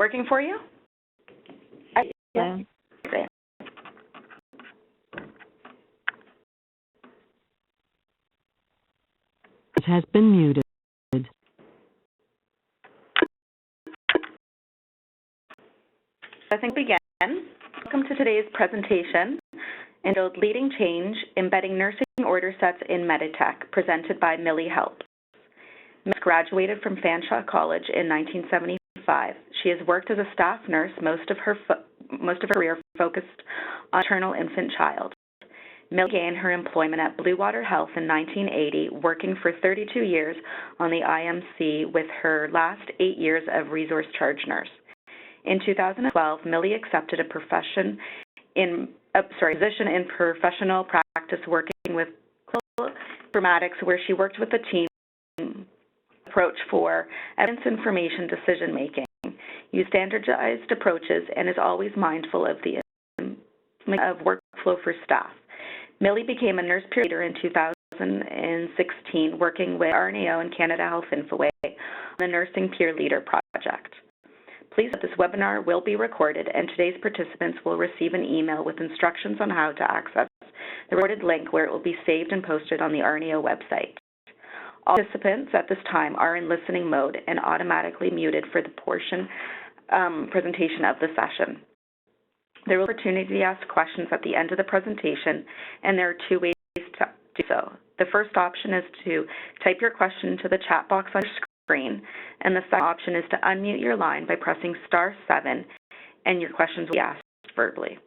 working for you? Yeah. Great. It has been muted. I think we begin. Welcome to today's presentation, entitled Leading Change, Embedding Nursing Order Sets in Meditech, presented by Millie Helps. Ms. graduated from Fanshawe College in 1975. She has worked as a staff nurse most of her career focused on maternal infant child. Millie began her employment at Blue Water Health in 1980, working for 32 years on the IMC with her last 8 years of resource charge nurse. In 2012, Millie accepted a position in professional practice working with clinical informatics, where she worked with a team approach for evidence information decision making, use standardized approaches, and is always mindful of the workflow for staff. Millie became a nurse peer leader in 2016, working with RNAO and Canada Health Infoway on the Nursing Peer Leader project. Please note this webinar will be recorded, and today's participants will receive an email with instructions on how to access the recorded link, where it will be saved and posted on the RNAO website. All participants at this time are in listening mode and automatically muted for the presentation of the session. There will be an opportunity to ask questions at the end of the presentation, and there are two ways to do so. The first option is to type your question into the chat box on your screen, and the second option is to unmute your line by pressing *7, and your questions will be asked verbally.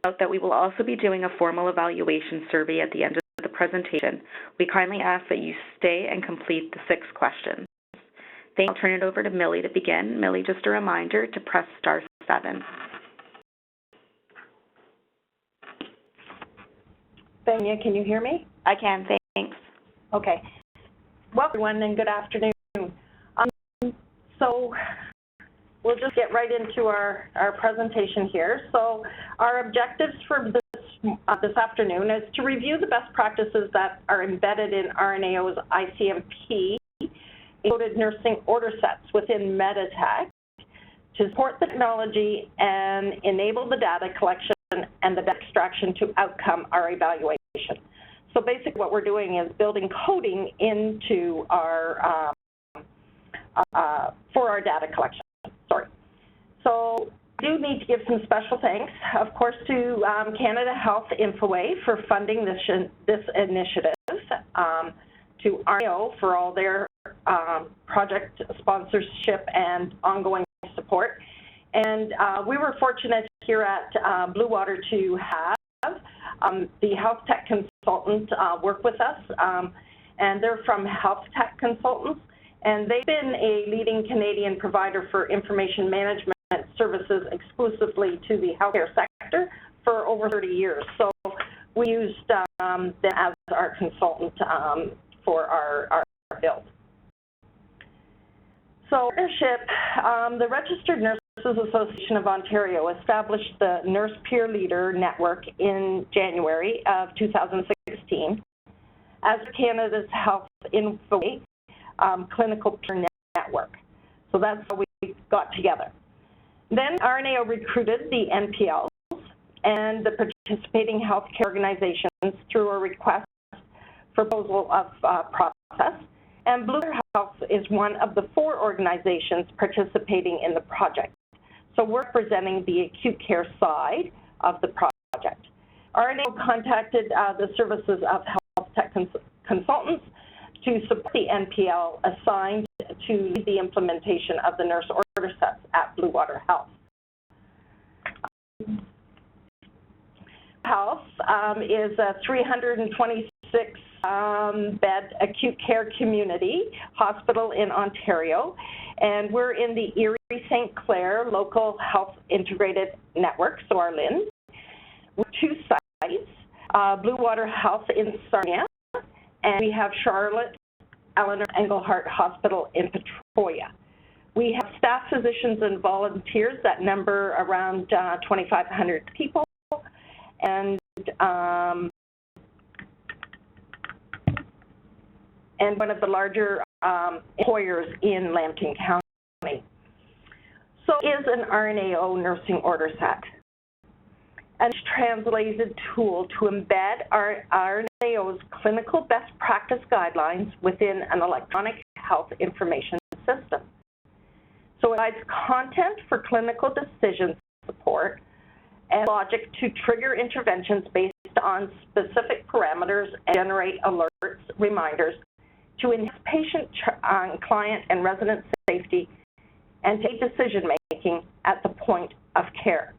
Note that we will also be doing a formal evaluation survey at the end of the presentation. We kindly ask that you stay and complete the 6 questions. Thank you. I'll turn it over to Millie to begin. Millie, just a reminder to press *7. Benya, can you hear me? I can, thanks. Okay. Well, everyone, and good afternoon. So we'll just get right into our presentation here. So our objectives for this afternoon is to review the best practices that are embedded in RNAO's ICNP, encoded nursing order sets within Meditech, to support the technology and enable the data collection and the data extraction to outcome our evaluation. So basically what we're doing is building coding into our, for our data collection, So I do need to give some special thanks, of course, to Canada Health Infoway for funding this initiative, to RNAO for all their project sponsorship and ongoing support. And we were fortunate here at Blue Water to have the health tech consultant work with us, and they're from Health Tech Consultants, and they've been a leading Canadian provider for information management services exclusively to the healthcare sector for over 30 years. So we used them as our consultant for our build. So partnership, the Registered Nurses Association of Ontario established the Nurse Peer Leader Network in January of 2016 as Canada's Health Infoway Clinical Peer Network. So that's how we got together. Then RNAO recruited the NPLs and the participating healthcare organizations through a request for proposal of process. And Blue Water Health is one of the 4 organizations participating in the project. So we're representing the acute care side of the project. RNAO contacted the services of health tech consultants to support the NPL assigned to lead the implementation of the nurse order sets at Blue Water Health. Health is a 326 bed acute care community hospital in Ontario, and we're in the Erie-St. Clair Local Health Integrated Network, so our LIN. We have 2 sites, Blue Water Health in Sarnia, and we have Charlotte Eleanor Engelhart Hospital in Petrolia. We have staff, physicians, and volunteers that number around 2,500 people, and one of the larger employers in Lambton County. So is an RNAO nursing order set a translated tool to embed our RNAO's clinical best practice guidelines within an electronic health information system. So it provides content for clinical decision support and logic to trigger interventions based on specific parameters and generate alerts, reminders to enhance patient, client, and resident safety and take decision-making at the point of care.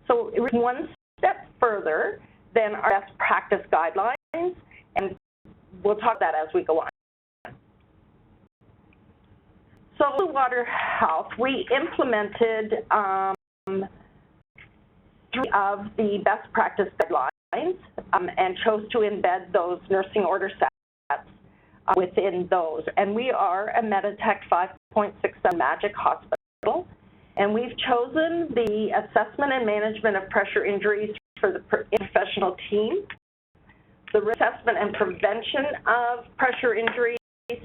So it was one step further than our best practice guidelines, and we'll talk about that as we go on. So Blue Water Health, we implemented 3 of the best practice guidelines and chose to embed those nursing order sets within those. And we are a Meditech 5.6 Magic Hospital, and we've chosen the assessment and management of pressure injuries for the professional team, the assessment and prevention of pressure injuries, and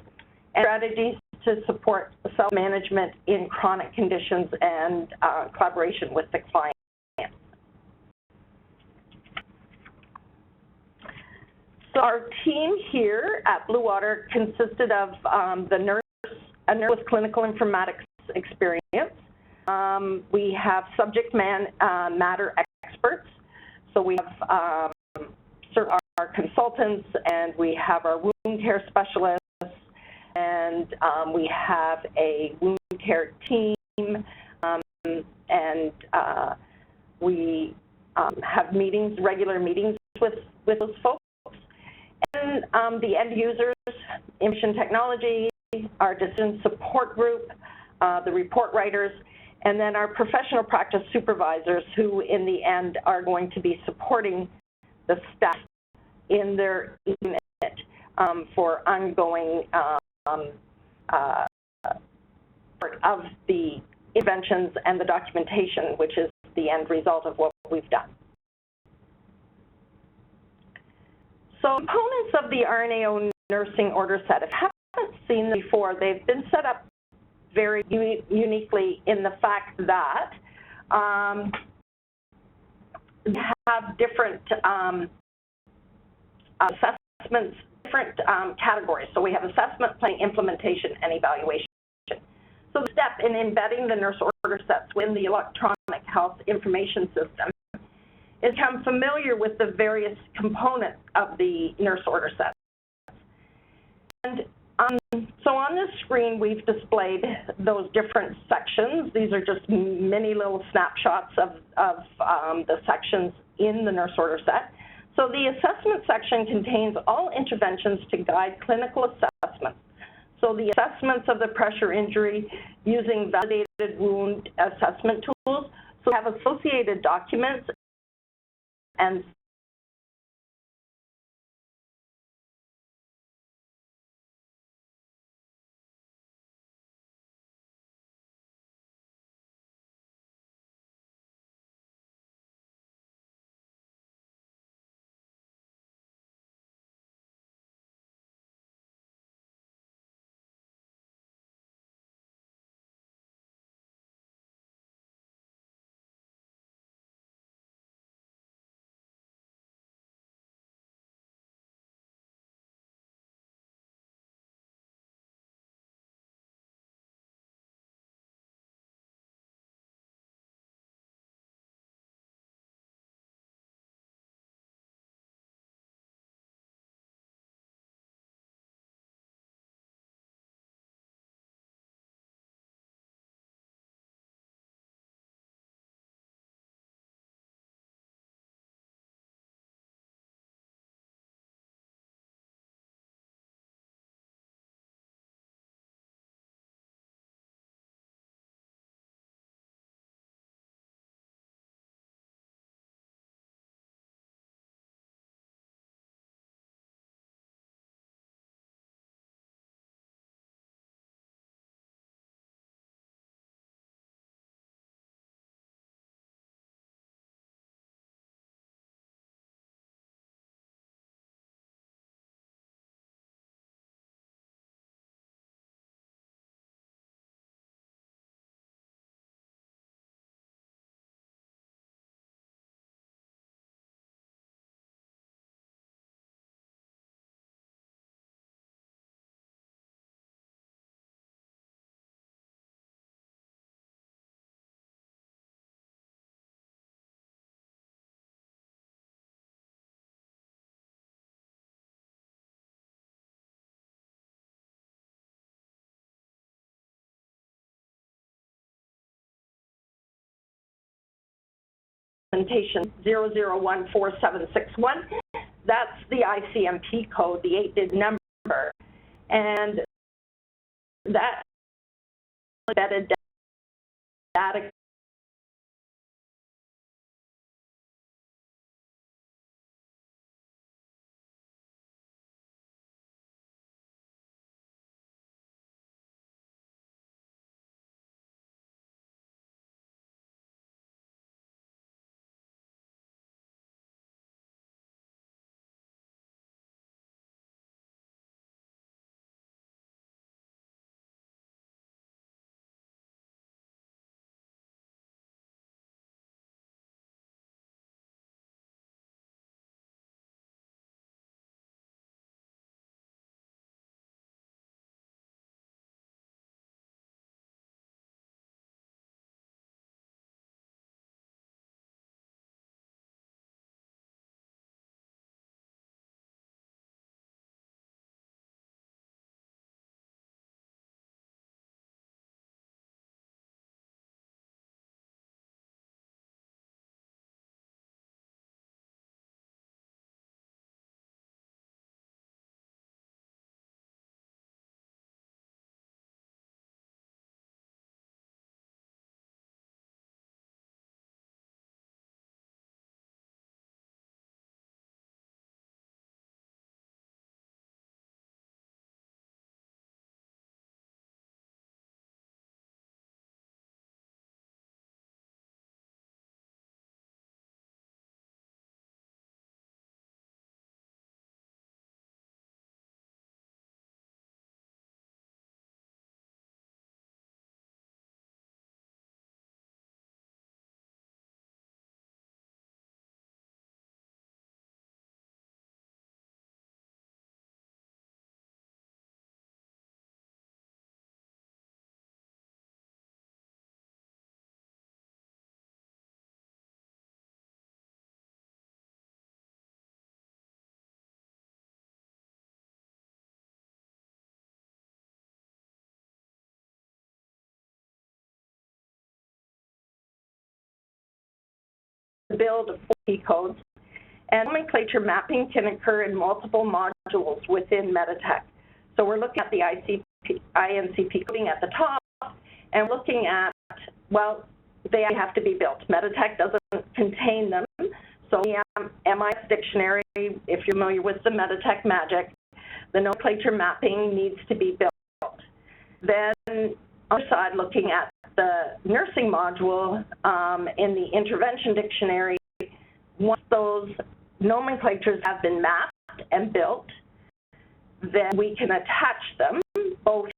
strategies to support self-management in chronic conditions and collaboration with the client. So our team here at Blue Water consisted of a nurse with clinical informatics experience. We have subject matter experts. So we have our consultants, and we have our wound care specialists, and we have a wound care team, and we have meetings, regular meetings with those folks. And the end users, information technology, our decision support group, the report writers, and then our professional practice supervisors, who in the end are going to be supporting the staff in their unit for ongoing part of the interventions and the documentation, which is the end result of what we've done. So components of the RNAO nursing order set, if you haven't seen them before, they've been set up very uniquely in the fact that we have different assessments, different categories. So we have assessment, planning, implementation, and evaluation. So the step in embedding the nurse order sets within the electronic health information system is become familiar with the various components of the nurse order set. And so on this screen, we've displayed those different sections. These are just mini little snapshots of the sections in the nurse order set. So the assessment section contains all interventions to guide clinical assessments. So the assessments of the pressure injury using validated wound assessment tools. So we have associated documents and documentation 0014761. That's the ICNP code, the 8-digit number. And that embedded data build of 4 codes. And nomenclature mapping can occur in multiple modules within Meditech. So we're looking at the ICNP coding at the top and looking at, well, they have to be built. Meditech doesn't contain them. So the MIS dictionary, if you're familiar with the Meditech magic, the nomenclature mapping needs to be built. Then on the side, looking at the nursing module in the intervention dictionary, once those nomenclatures have been mapped and built, then we can attach them both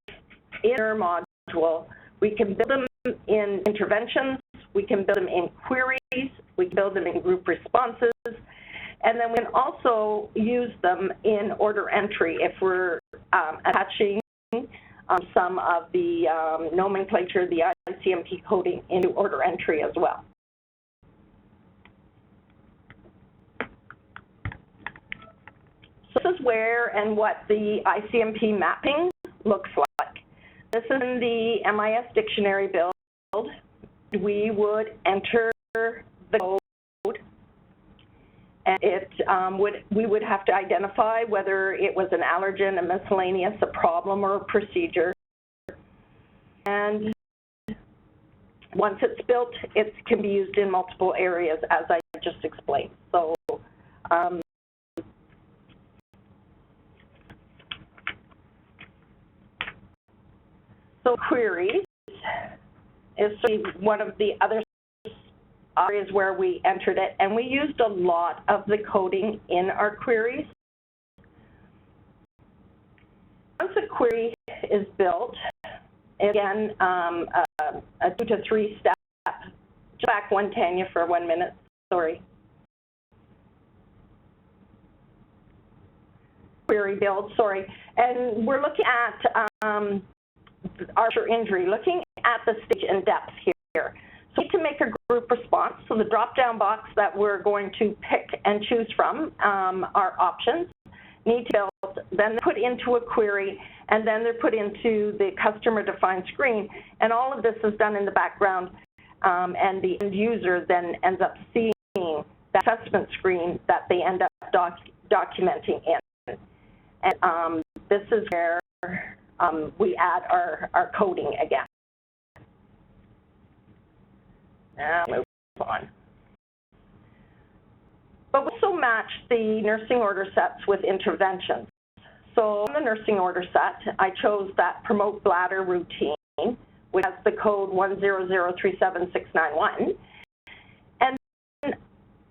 in our module. We can build them in interventions, we can build them in queries, we can build them in group responses, and then we can also use them in order entry if we're attaching some of the nomenclature, the ICNP coding into order entry as well. So this is where and what the ICNP mapping looks like. This is in the MIS dictionary build. We would enter the code, and we would have to identify whether it was an allergen, a miscellaneous, a problem, or a procedure. And once it's built, it can be used in multiple areas, as I just explained. So, queries is one of the other areas where we entered it, and we used a lot of the coding in our queries. Once a query is built, again, a 2 to 3 step. Back one, Tanya, for 1 minute. Sorry. Query build, sorry. And we're looking at archer injury, looking at the stage and depth here. So we need to make a group response. So the drop-down box that we're going to pick and choose from, our options, need to be built, then they're put into a query, and then they're put into the customer-defined screen. And all of this is done in the background, and the end user then ends up seeing that assessment screen that they end up documenting in. And this is where we add our coding again. Now move on. But we also match the nursing order sets with interventions. So on the nursing order set, I chose that promote bladder routine, which has the code 100376191. And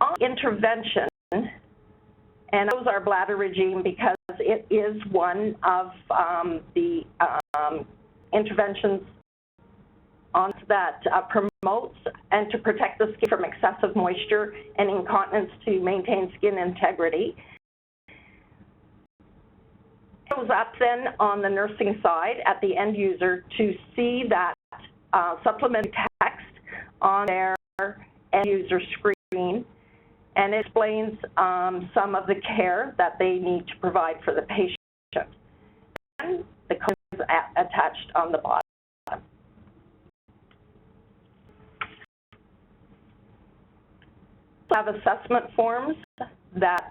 on intervention, and that was our bladder regime because it is one of the interventions on that promotes and to protect the skin from excessive moisture and incontinence to maintain skin integrity. It was up then on the nursing side at the end user to see that supplementary text on their end user screen, and it explains some of the care that they need to provide for the patient. And the code is attached on the bottom. We have assessment forms that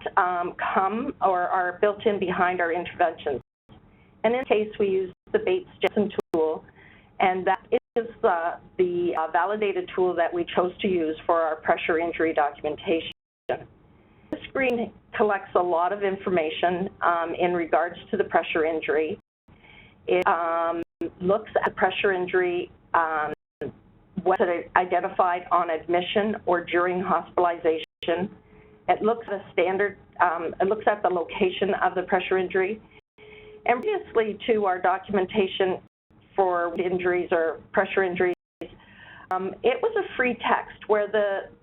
come or are built in behind our interventions. And in this case, we use the Bates-Jensen tool, and that is the validated tool that we chose to use for our pressure injury documentation. This screen collects a lot of information in regards to the pressure injury. It looks at pressure injury, was it identified on admission or during hospitalization. It looks at a standard, it looks at the location of the pressure injury. And previously to our documentation for injuries or pressure injuries, it was a free text where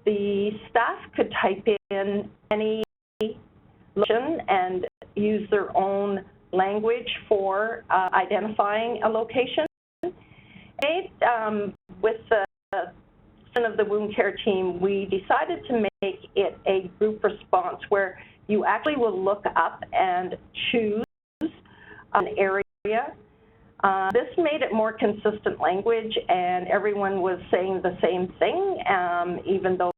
the staff could type in any location and use their own language for identifying a location. With the of the wound care team, we decided to make it a group response where you actually will look up and choose an area. This made it more consistent language, and everyone was saying the same thing, even though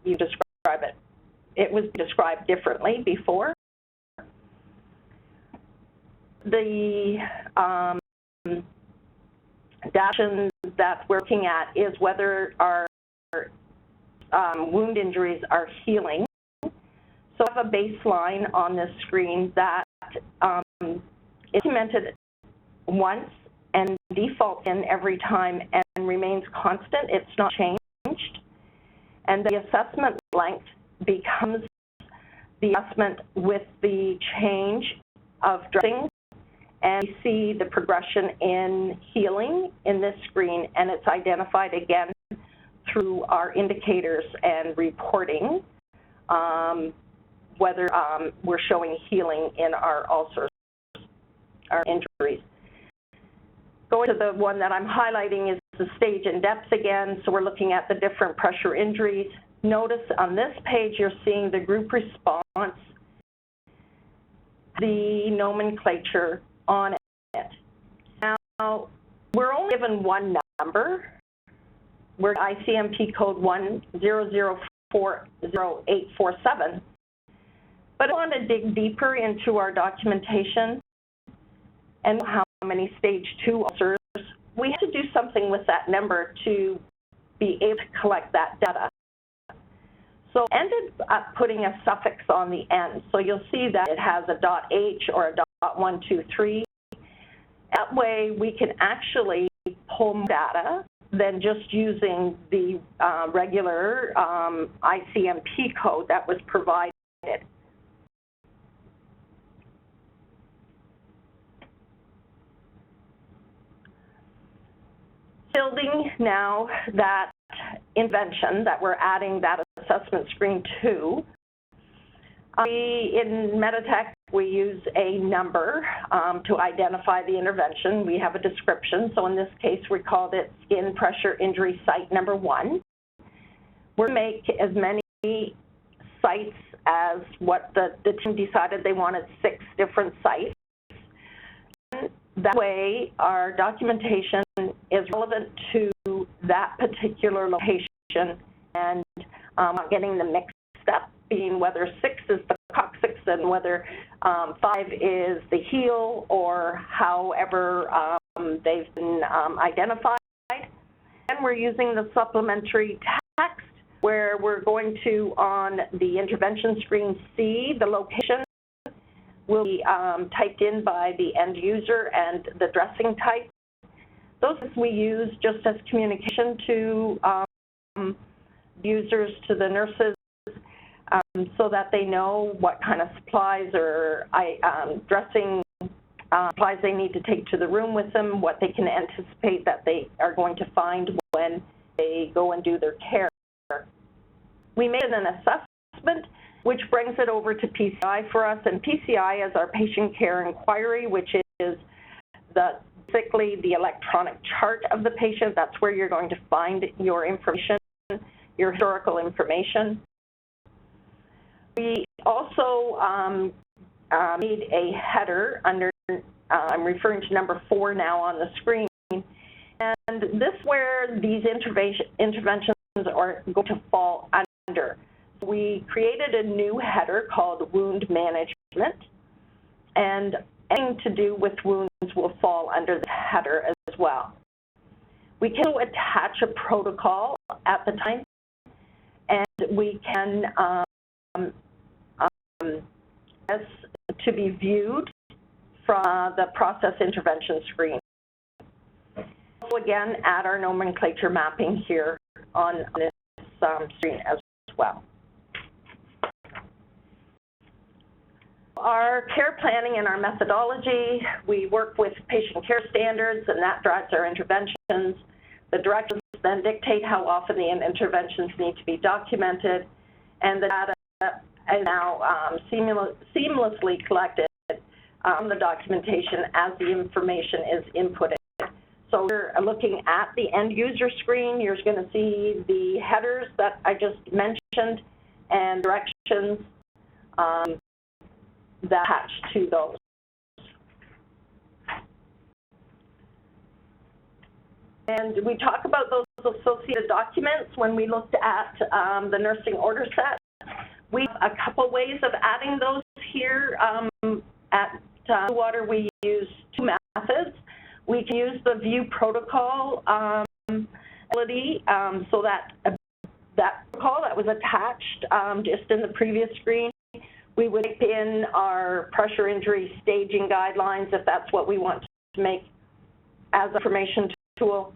you describe it. It was described differently before. The data that we're looking at is whether our wound injuries are healing. So I have a baseline on this screen that is implemented once and defaults in every time and remains constant. It's not changed. And the assessment length becomes the assessment with the change of dressing. And you see the progression in healing in this screen, and it's identified again through our indicators and reporting whether we're showing healing in our ulcers, our injuries. Going to the one that I'm highlighting is the stage and depth again, so we're looking at the different pressure injuries. Notice on this page you're seeing the group response, the nomenclature on it. Now, we're only given one number. We're ICNP code 100400847. But I want to dig deeper into our documentation and how many stage 2 ulcers. We have to do something with that number to be able to collect that data. So ended up putting a suffix on the end. So you'll see that it has a .h or a .123. That way we can actually pull more data than just using the regular ICNP code that was provided. Building now that intervention that we're adding that assessment screen to, in Meditech, we use a number to identify the intervention. We have a description. So in this case, we called it skin pressure injury site number 1. We're going to make as many sites as what the team decided they wanted, 6 different sites. And that way, our documentation is relevant to that particular location and getting them mixed up, being whether 6 is the coccyx and whether 5 is the heel, or however they've been identified. And we're using the supplementary text where we're going to, on the intervention screen, see the location will be typed in by the end user and the dressing type. Those we use just as communication to users, to the nurses, so that they know what kind of supplies or dressing supplies they need to take to the room with them, what they can anticipate that they are going to find when they go and do their care. We made an assessment, which brings it over to PCI for us, and PCI is our patient care inquiry, which is basically the electronic chart of the patient. That's where you're going to find your information, your historical information. We also made a header under, I'm referring to number 4 now on the screen, and this is where these interventions are going to fall under. We created a new header called Wound Management, and anything to do with wounds will fall under the header as well. We can attach a protocol at the time, and we can to be viewed from the process intervention screen. So again, add our nomenclature mapping here on this screen as well. Our care planning and our methodology, we work with patient care standards, and that drives our interventions. The directives then dictate how often the interventions need to be documented, and the data is now seamlessly collected from the documentation as the information is inputted. So we're looking at the end user screen. You're going to see the headers that I just mentioned and directions that attach to those. And we talk about those associated documents when we looked at the nursing order set. We have a couple ways of adding those here. At Water, we use 2 methods. We can use the view protocol ability, so that protocol that was attached just in the previous screen, we would type in our pressure injury staging guidelines if that's what we want to make as an information tool.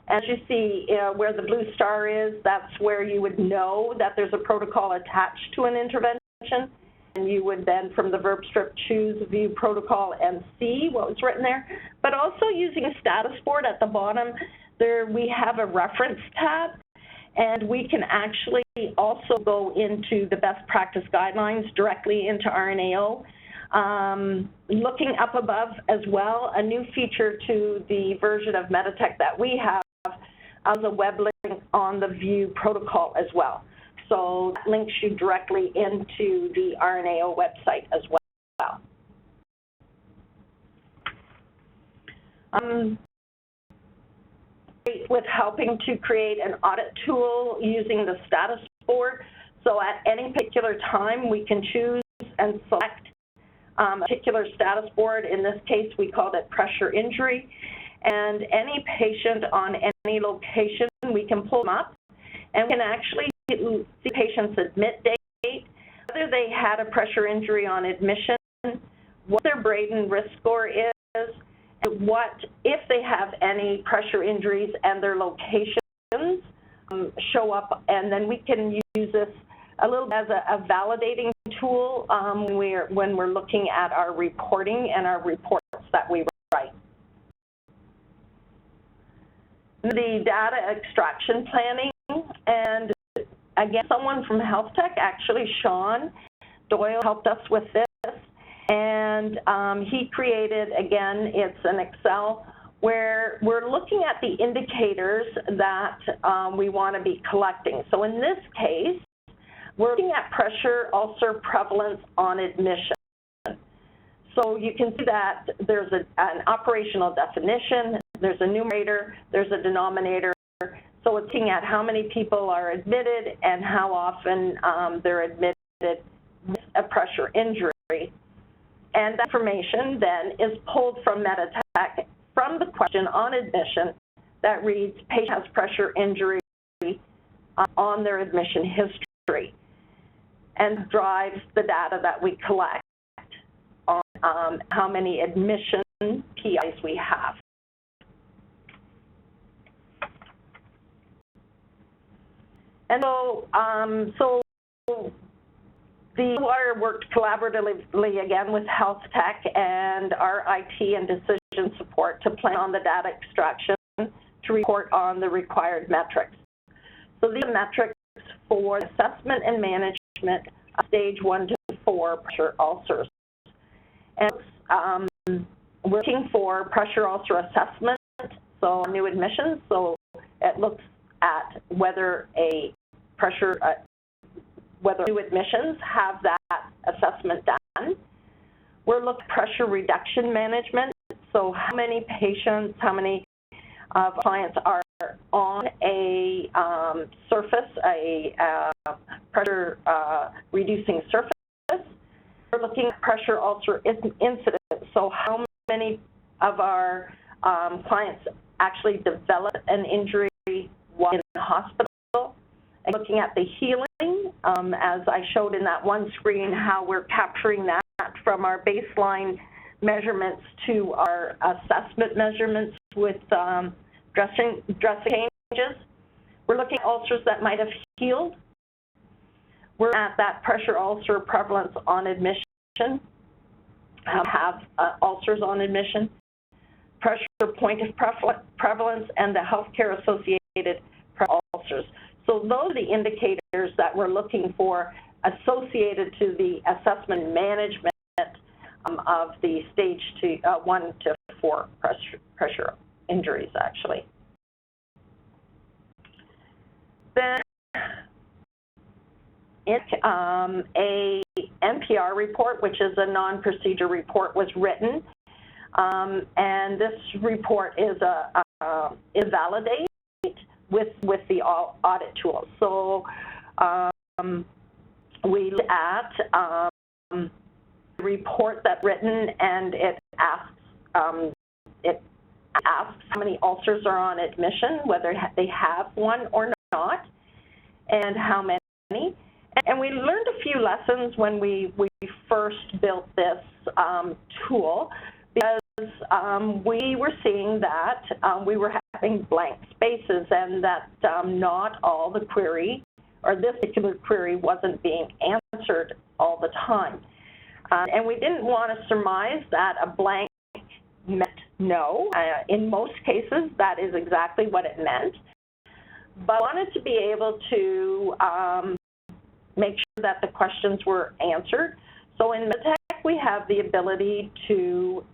As you see where the blue star is, that's where you would know that there's a protocol attached to an intervention. And you would then, from the verb strip, choose View Protocol and see what was written there. But also using a status board at the bottom, there we have a reference tab, and we can actually also go into the best practice guidelines directly into RNAO. Looking up above as well, a new feature to the version of Meditech that we have as a web link on the View Protocol as well. So that links you directly into the RNAO website as well. With helping to create an audit tool using the status board. So at any particular time, we can choose and select a particular status board. In this case, we called it pressure injury. And any patient on any location, we can pull them up, and we can actually see patient's admit date, whether they had a pressure injury on admission, what their Braden risk score is, and what, if they have any pressure injuries and their locations show up, and then we can use this a little as a validating tool when we're looking at our reporting and our reports that we write. The data extraction planning, and again, someone from Health Tech, actually Sean Doyle, helped us with this, and he created, again, it's an Excel where we're looking at the indicators that we want to be collecting. So in this case, we're looking at pressure ulcer prevalence on admission. So you can see that there's an operational definition, there's a numerator, there's a denominator. So it's looking at how many people are admitted and how often they're admitted with a pressure injury. And that information then is pulled from Meditech from the question on admission that reads, patient has pressure injury on their admission history, and drives the data that we collect on how many admission PIs we have. And so the water worked collaboratively again with health tech and our IT and decision support to plan on the data extraction to report on the required metrics. So these are metrics for assessment and management of stage 1 to 4 pressure ulcers. And we're looking for pressure ulcer assessment, so new admissions. So it looks at whether whether new admissions have that assessment done. We're looking at pressure reduction management. So how many patients, how many clients are on a surface, a pressure reducing surface. We're looking at pressure ulcer incidence. So how many of our clients actually develop an injury while in the hospital? And looking at the healing, as I showed in that one screen, how we're capturing that from our baseline measurements to our assessment measurements with dressing changes. We're looking at ulcers that might have healed. We're at that pressure ulcer prevalence on admission, have ulcers on admission, pressure point of prevalence, and the healthcare associated ulcers. So those are the indicators that we're looking for associated to the assessment management of the stage 1 to 4 pressure injuries, actually. Then a NPR report, which is a non-procedure report, was written, and this report is validate with the audit tools. So we look at the report that's written, and it asks how many ulcers are on admission, whether they have one or not, and how many. And we learned a few lessons when we first built this tool, because we were seeing that we were having blank spaces, and that not all the query, or this particular query, wasn't being answered all the time. And we didn't want to surmise that a blank meant no. In most cases, that is exactly what it meant. But I wanted to be able to make sure that the questions were answered. So in Meditech, we have the ability to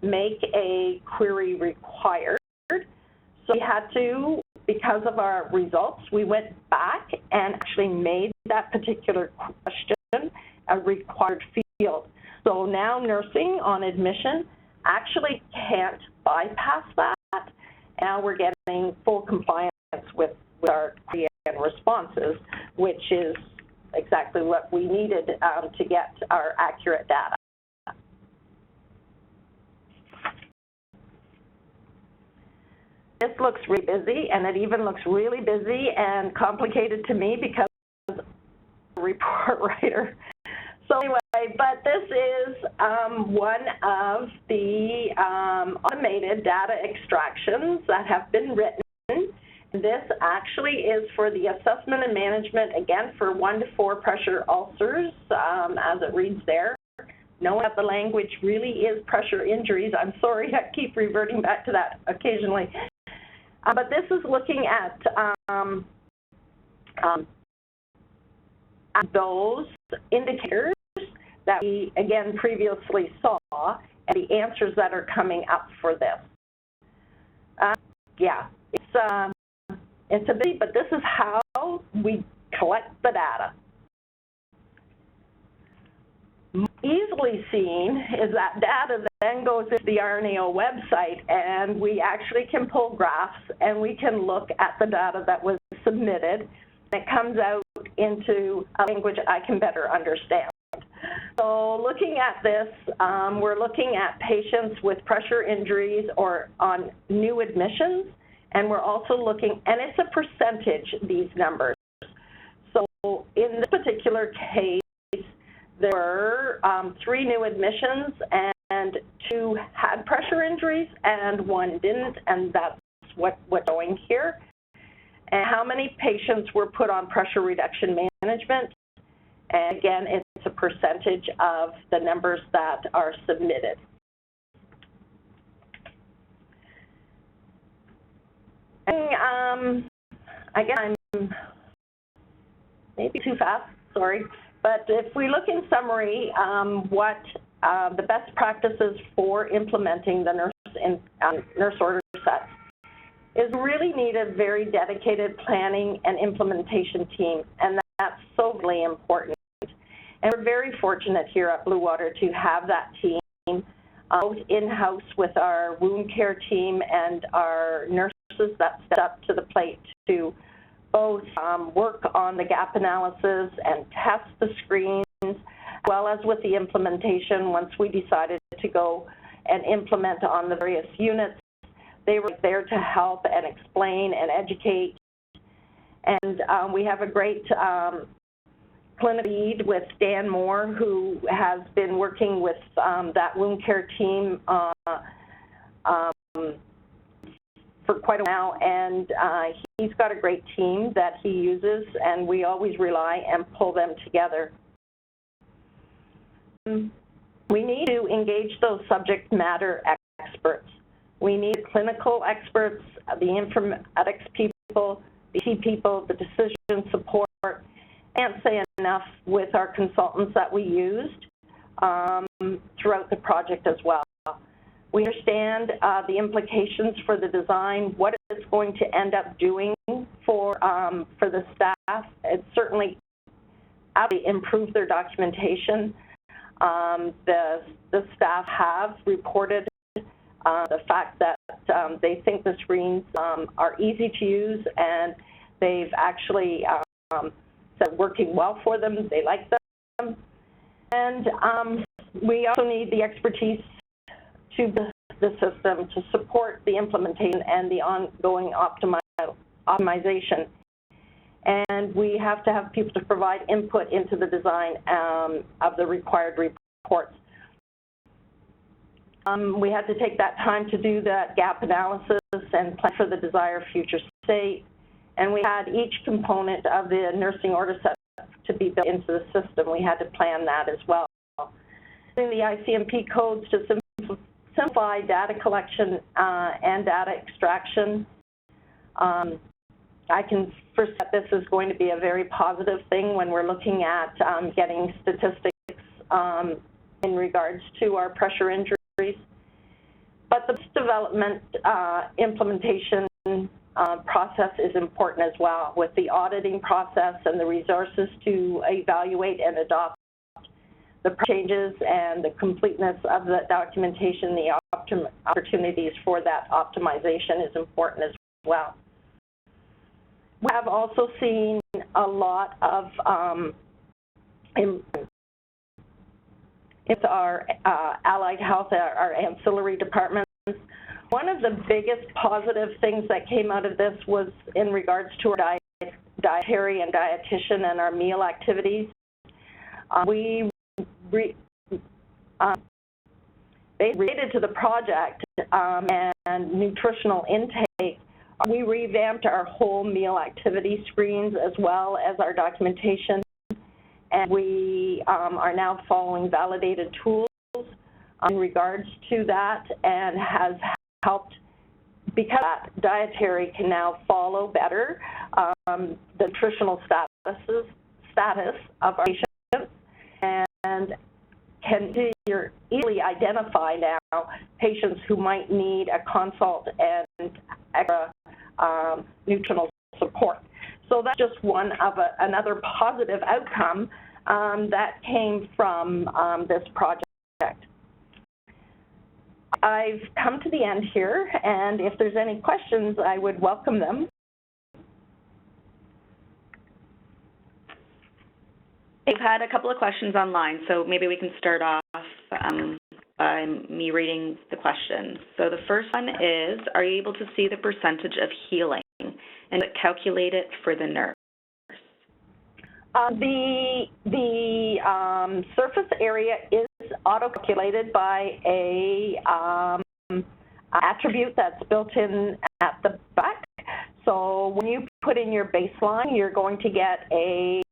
make a query required. So we had to, because of our results, we went back and actually made that particular question a required field. So now nursing on admission actually can't bypass that. Now we're getting full compliance with our query and responses, which is exactly what we needed to get our accurate data. This looks really busy, and it even looks really busy and complicated to me because I'm a report writer. So anyway, but this is one of the automated data extractions that have been written. And this actually is for the assessment and management, again, for 1 to 4 pressure ulcers, as it reads there. Knowing that the language really is pressure injuries. I'm sorry, I keep reverting back to that occasionally. But this is looking at those indicators that we, again, previously saw, and the answers that are coming up for this. Yeah, it's a bit, but this is how we collect the data. easily seen is that data then goes to the RNAO website, and we actually can pull graphs and we can look at the data that was submitted. It comes out into a language I can better understand. So looking at this, we're looking at patients with pressure injuries or on new admissions, and we're also looking, and it's a percentage, these numbers. So in this particular case, there were 3 new admissions, and 2 had pressure injuries and 1 didn't, and that's what we're showing here. And how many patients were put on pressure reduction management? And again, it's a percentage of the numbers that are submitted. And, again, I'm maybe too fast, sorry. But if we look in summary, what the best practices for implementing the nurse order sets is really need a very dedicated planning and implementation team, and that's so really important. And we're very fortunate here at Blue Water to have that team, both in-house with our wound care team and our nurses that step up to the plate to both work on the gap analysis and test the screens, as well as with the implementation. Once we decided to go and implement on the various units, they were there to help and explain and educate. And we have a great clinical lead with Dan Moore, who has been working with that wound care team for quite a while, and he's got a great team that he uses, and we always rely and pull them together. We need to engage those subject matter experts. We need clinical experts, the informatics people, the IT people, the decision support. I can't say enough with our consultants that we used throughout the project as well. We understand the implications for the design, what it's going to end up doing for the staff. It certainly improved their documentation. The staff have reported the fact that they think the screens are easy to use, and they've actually said working well for them. They like them. And we also need the expertise to the system to support the implementation and the ongoing optimization. And we have to have people to provide input into the design of the required reports. We had to take that time to do that gap analysis and plan for the desired future state. And we had each component of the nursing order set to be built into the system. We had to plan that as well. Using the ICNP codes to simplify data collection and data extraction. I can first that this is going to be a very positive thing when we're looking at getting statistics in regards to our pressure injuries. But the development implementation process is important as well, with the auditing process and the resources to evaluate and adopt the changes and the completeness of the documentation. The opportunities for that optimization is important as well. We have also seen a lot of it's our allied health, our ancillary departments. One of the biggest positive things that came out of this was in regards to our dietary and dietitian and our meal activities. We related to the project and nutritional intake, we revamped our whole meal activity screens as well as our documentation, and we are now following validated tools in regards to that, and has helped, because that dietary can now follow better the nutritional status of our patients, and can easily identify now patients who might need a consult and extra nutritional support. So that's just one of another positive outcome that came from this project. I've come to the end here, and if there's any questions, I would welcome them. I've had a couple of questions online, so maybe we can start off by me reading the questions. So the first one is, are you able to see the percentage of healing and calculate it for the nurse? The surface area is auto-calculated by a attribute that's built in at the back. So when you put in your baseline, you're going to get a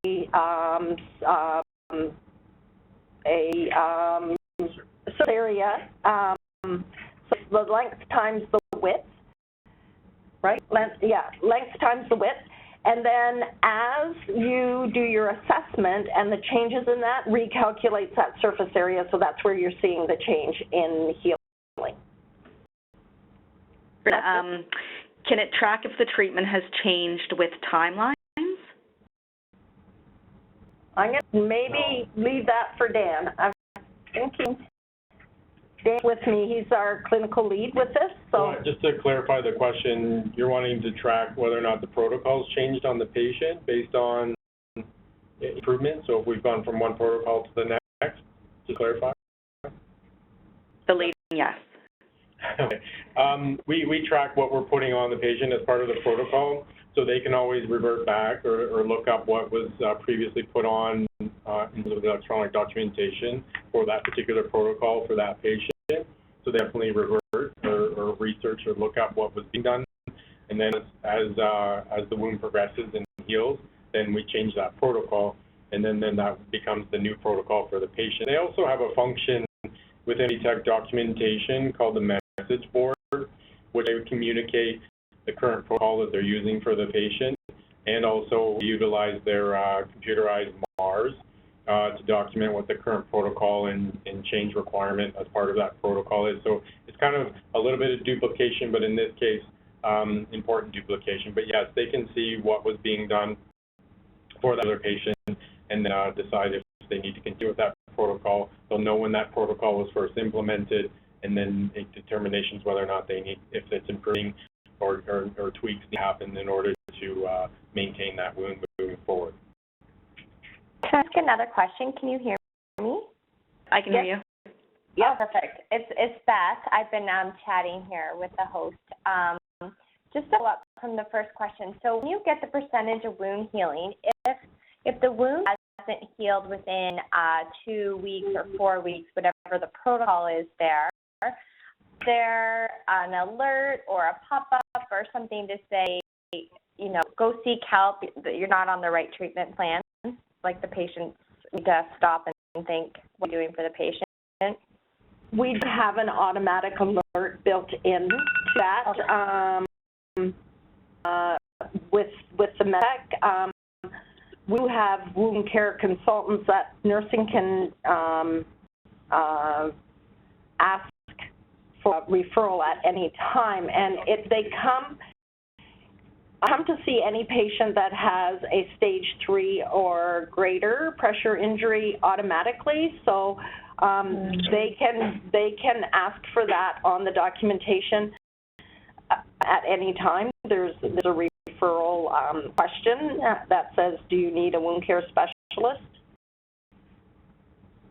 surface area, so the length times the width, right? Length times the width. And then as you do your assessment and the changes in that, recalculates that surface area, so that's where you're seeing the change in healing. Can it track if the treatment has changed with timelines? I'm going to maybe leave that for Dan. I'm thinking Dan's with me. He's our clinical lead with this. So just to clarify the question, you're wanting to track whether or not the protocol's changed on the patient based on improvement. So if we've gone from one protocol to the next, to clarify? The lead, yes. Okay. We track what we're putting on the patient as part of the protocol, so they can always revert back or look up what was previously put on into the electronic documentation for that particular protocol for that patient. So they definitely revert or research or look up what was being done, and then as the wound progresses and heals, then we change that protocol, and then that becomes the new protocol for the patient. They also have a function within Meditech documentation called the message board, which they would communicate the current protocol that they're using for the patient, and also utilize their computerized MARS to document what the current protocol and change requirement as part of that protocol is. So it's kind of a little bit of duplication, but in this case, important duplication. But yes, they can see what was being done for that other patient and then decide if they need to continue with that protocol. They'll know when that protocol was first implemented, and then make determinations whether or not they need, if it's improving or tweaks to happen in order to maintain that wound moving forward. Can I ask another question? Can you hear me? I can hear you. Yeah, perfect. It's Beth. I've been chatting here with the host. Just to follow up from the first question. So when you get the percentage of wound healing, if the wound hasn't healed within 2 weeks or 4 weeks, whatever the protocol is there an alert or a pop-up or something to say, you know, go seek help, that you're not on the right treatment plan, like the patients need to stop and think what you're doing for the patient? We have an automatic alert built in to that. Okay. With the Meditech, we have wound care consultants that nursing can ask for referral at any time, and if they come to see any patient that has a stage 3 or greater pressure injury automatically, so they can ask for that on the documentation at any time. There's a referral question that says, do you need a wound care specialist?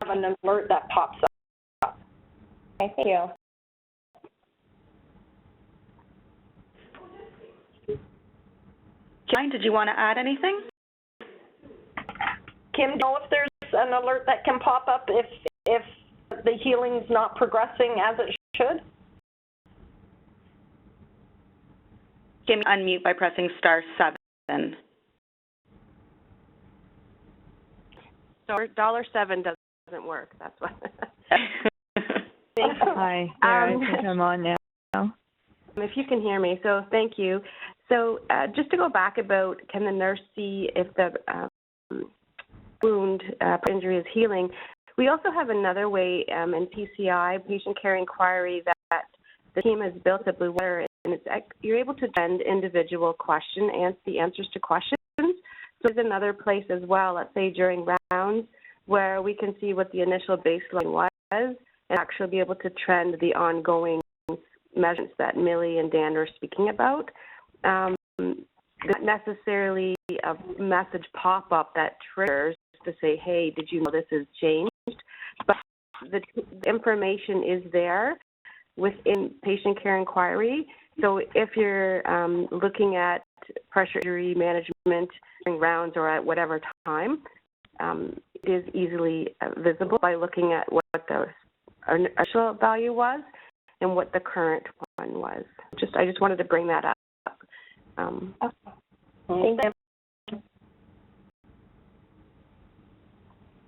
Have an alert that pops up. Okay, thank you. Jane, did you want to add anything? Kim, do you know if there's an alert that can pop up if the healing's not progressing as it should? Kim, unmute by pressing *7. So $7 doesn't work. That's what. Hi, I think I'm on now. If you can hear me, so thank you. So just to go back about, can the nurse see if the wound injury is healing? We also have another way in PCI, patient care inquiry, that the team has built a Blue Water, and you're able to send individual the answers to questions. So there's another place as well, let's say during rounds, where we can see what the initial baseline was and actually be able to trend the ongoing measurements that Millie and Dan are speaking about. Not necessarily a message pop-up that triggers to say, hey, did you know this has changed? But the information is there within patient care inquiry. So if you're looking at pressure injury management during rounds or at whatever time, it is easily visible by looking at what the initial value was and what the current one was. I just wanted to bring that up. Thank you. Are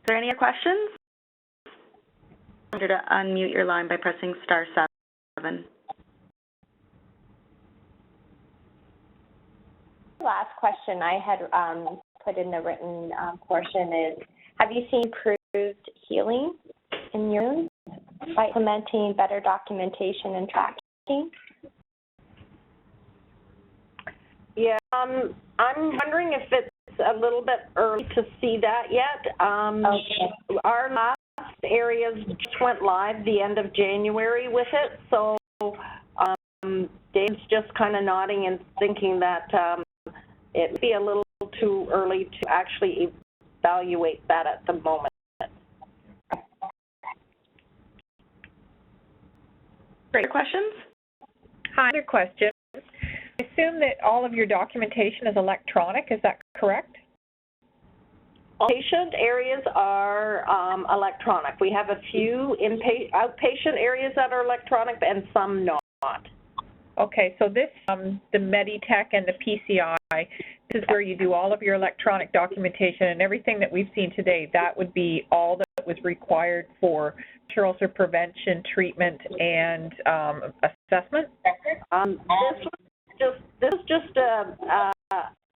there any other questions? Remember to unmute your line by pressing *7. Last question I had put in the written portion is, have you seen improved healing in your wounds by implementing better documentation and tracking? Yeah, I'm wondering if it's a little bit early to see that yet. Okay. Our last areas just went live the end of January with it, so Dave's just kind of nodding and thinking that it'd be a little too early to actually evaluate that at the moment. Great questions? Hi, other question. I assume that all of your documentation is electronic, is that correct? Patient areas are electronic. We have a few outpatient areas that are electronic and some not. Okay, so this, the Meditech and the PCI, this is where you do all of your electronic documentation, and everything that we've seen today, that would be all that was required for ulcer prevention, treatment, and assessment? This is just a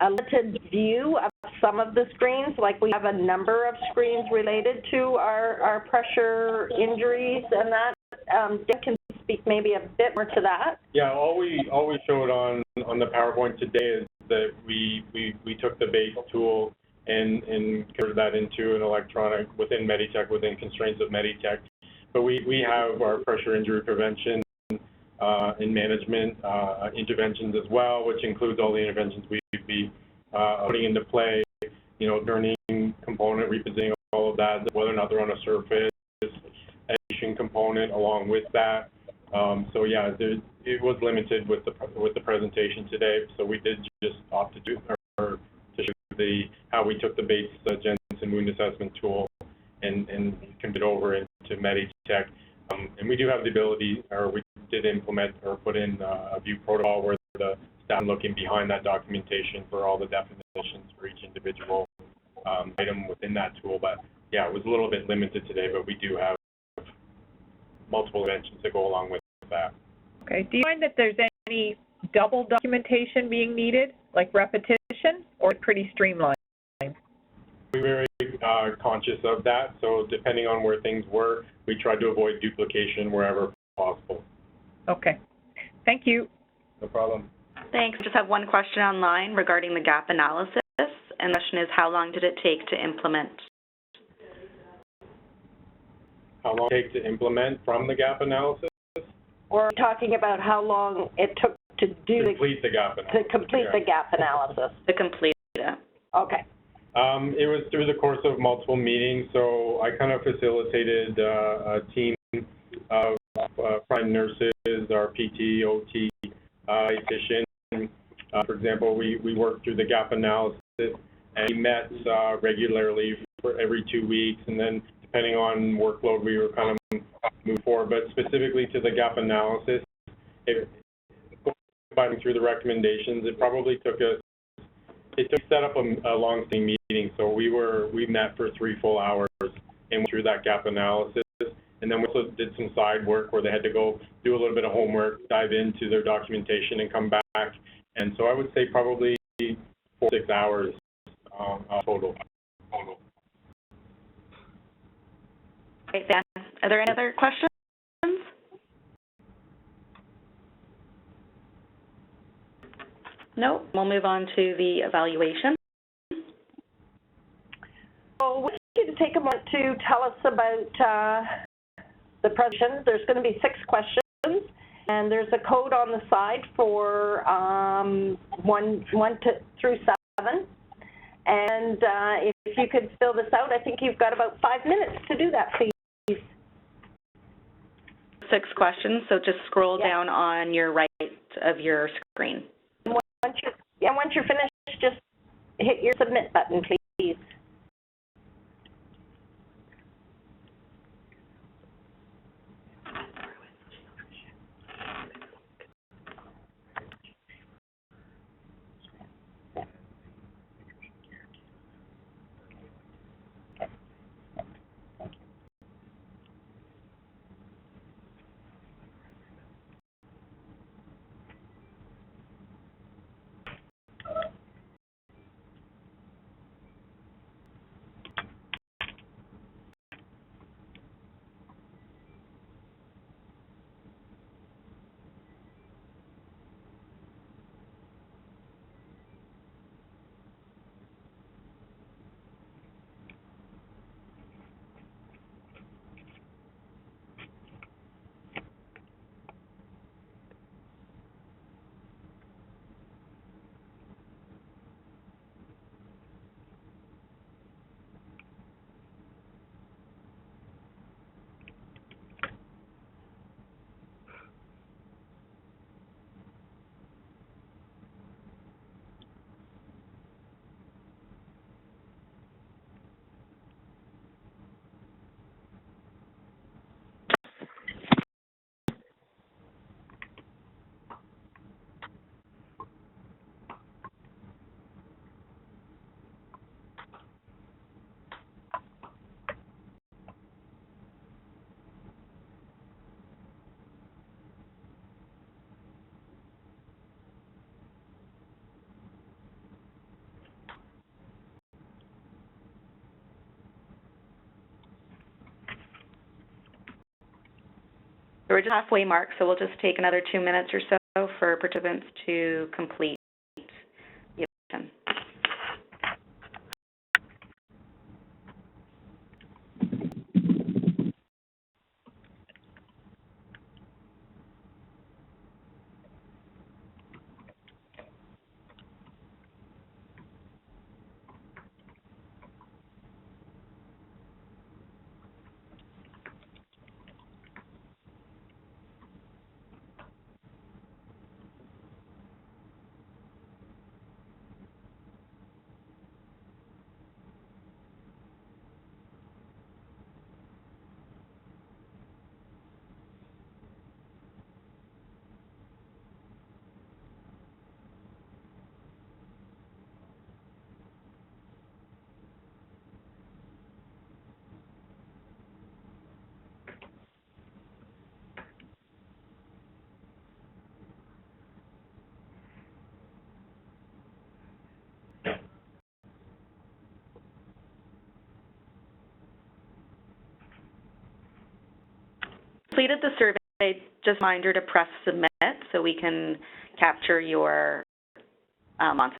limited view of some of the screens. Like, we have a number of screens related to our pressure injuries, and that Dick can speak maybe a bit more to that. Yeah, all we showed on the PowerPoint today is that we took the base tool and converted that into an electronic within Meditech, within constraints of Meditech. But we have our pressure injury prevention and management interventions as well, which includes all the interventions we'd be putting into play, you know, turning component, repositioning, all of that, whether or not they're on a surface, education component along with that. So yeah, it was limited with the presentation today. So we did just opt to do or to show how we took the base Jensen wound assessment tool and convert it over into Meditech. And we do have the ability, or we did implement or put in a view protocol where the staff looking behind that documentation for all the definitions for each individual item within that tool. But yeah, it was a little bit limited today, but we do have multiple interventions that go along with that. Okay. Do you find that there's any double documentation being needed, like repetition, or pretty streamlined? We're very conscious of that. So depending on where things were, we tried to avoid duplication wherever possible. Okay. Thank you. No problem. Thanks. I just have one question online regarding the gap analysis, and the question is, how long did it take to implement? How long did it take to implement from the gap analysis? We're talking about how long it took to do complete the gap analysis. To complete the gap analysis. To complete it. Okay. It was through the course of multiple meetings, so I kind of facilitated a team of front nurses, our PT, OT, dietitian. For example, we worked through the gap analysis, and we met regularly for every 2 weeks, and then depending on workload, we were kind of moving forward. But specifically to the gap analysis, going through the recommendations, it probably took us. It took set up a long-standing meeting, so we met for 3 full hours and went through that gap analysis. And then we also did some side work where they had to go do a little bit of homework, dive into their documentation, and come back. And so I would say probably 4 to 6 hours total. Okay, Dan. Are there any other questions? No. We'll move on to the evaluation. we want you to take a moment to tell us about the presentation. There's going to be 6 questions, and there's a code on the side for 1 through 7. And if you could fill this out, I think you've got about 5 minutes to do that, please. 6 questions, so just scroll down on your right of your screen. Once you're finished, just hit your submit button, please. We're just halfway mark, so we'll just take another 2 minutes or so for participants to complete the option. Completed the survey, just a reminder to press submit so we can capture your answers.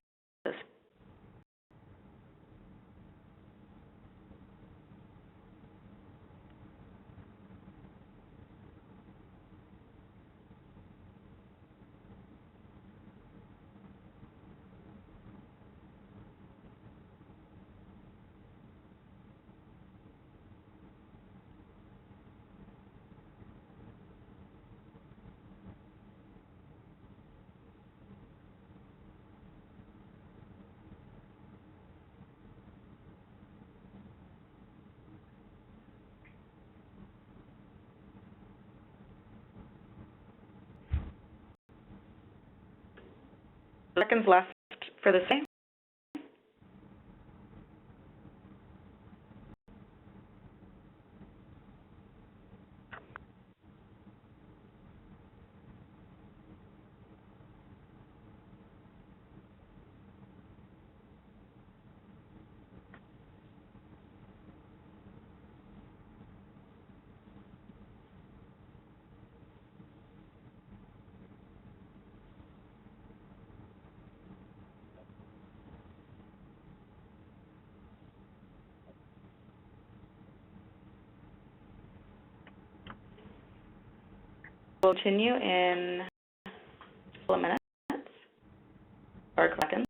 Seconds left for the same. We'll continue in a couple of minutes or seconds.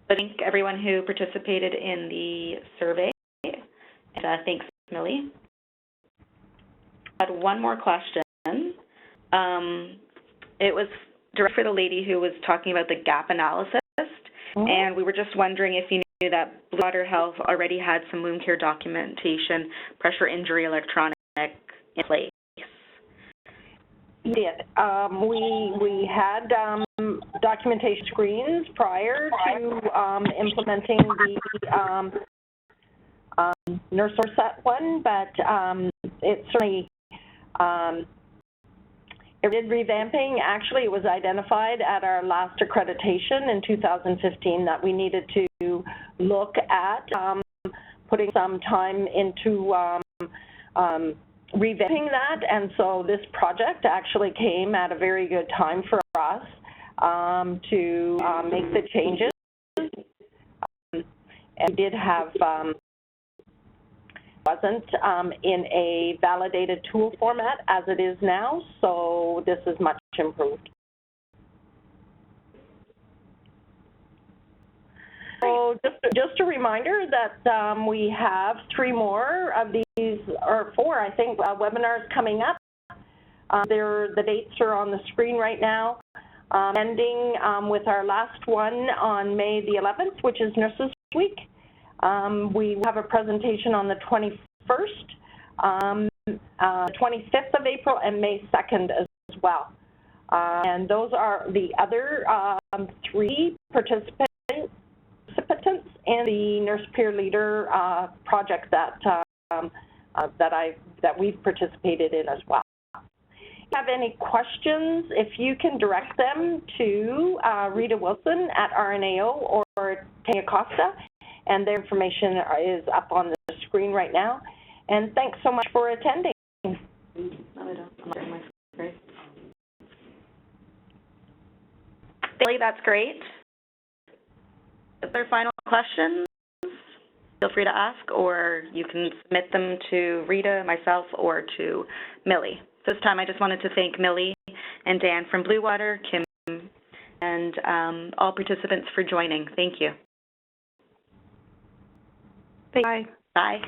Thank everyone who participated in the survey, and thanks, Millie. I had one more question. It was direct for the lady who was talking about the gap analysis, and we were just wondering if you knew that Bluewater Health already had some wound care documentation, pressure injury electronic in place. We did. We had documentation screens prior to implementing the nurse set one, but it certainly it did revamping. Actually, it was identified at our last accreditation in 2015 that we needed to look at putting some time into revamping that, and so this project actually came at a very good time for us to make the changes. And we did have wasn't in a validated tool format as it is now, so this is much improved. So just a reminder that we have 3 more of these, or 4, I think, webinars coming up. The dates are on the screen right now, ending with our last one on May the 11th, which is Nurses Week. We have a presentation on the 21st, 25th of April, and May 2nd as well. And those are the other 3 participants in the Nurse Peer Leader project that we've participated in as well. If you have any questions, if you can direct them to Rita Wilson at RNAO or Tanya Costa, and their information is up on the screen right now. And thanks so much for attending. Billy, that's great. If there are final questions, feel free to ask, or you can submit them to Rita, myself, or to Millie. This time I just wanted to thank Millie and Dan from Bluewater, Kim, and all participants for joining. Thank you. Bye. Bye.